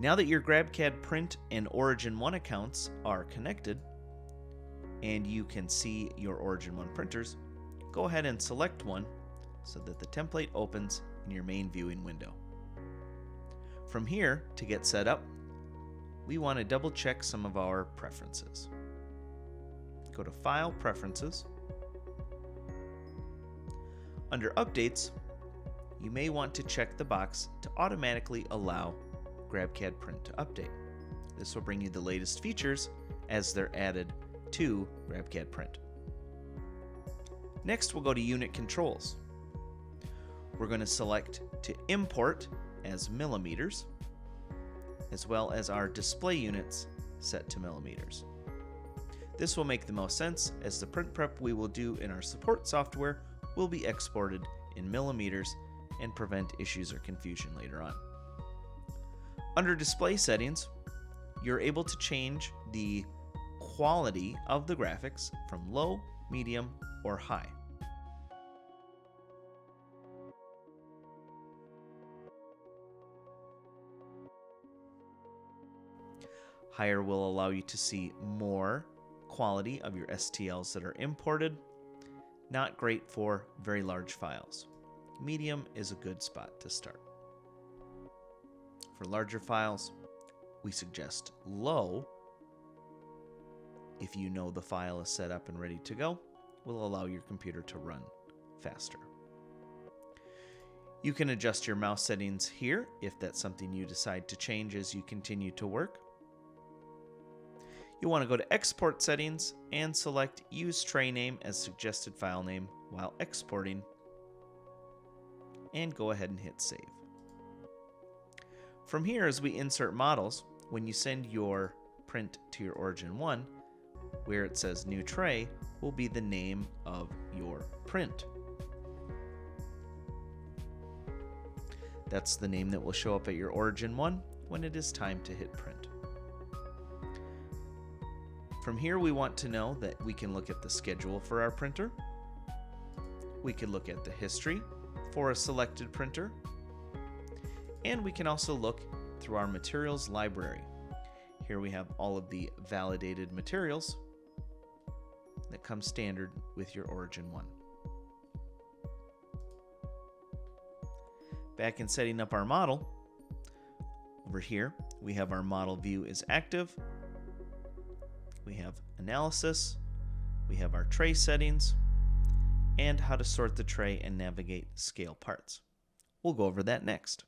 Now that your GrabCAD Print and Origin 1 accounts are connected, and you can see your Origin 1 printers, go ahead and select one so that the template opens in your main viewing window. From here, to get set up, we want to double check some of our preferences. Go to File, Preferences. Under Updates, you may want to check the box to automatically allow GrabCAD Print to update. This will bring you the latest features as they're added to GrabCAD Print. Next, we'll go to Unit Controls. We're going to select to import as millimeters, as well as our display units set to millimeters. This will make the most sense as the print prep we will do in our support software will be exported in millimeters and prevent issues or confusion later on. Under display settings, you're able to change the quality of the graphics from low, medium, or high. Higher will allow you to see more quality of your STLs that are imported. Not great for very large files. Medium is a good spot to start. For larger files, we suggest low. If you know the file is set up and ready to go, will allow your computer to run faster. You can adjust your mouse settings here if that's something you decide to change as you continue to work. You'll want to go to Export Settings and select Use Tray Name as suggested file name while exporting, and go ahead and hit Save. From here, as we insert models, when you send your print to your Origin 1, where it says New Tray will be the name of your print. That's the name that will show up at your Origin 1 when it is time to hit print. From here, we want to know that we can look at the schedule for our printer. We can look at the history for a selected printer. And we can also look through our materials library. Here we have all of the validated materials that come standard with your Origin 1. Back in setting up our model, over here we have our model view is active. We have analysis, we have our tray settings, and how to sort the tray and navigate scale parts. We'll go over that next.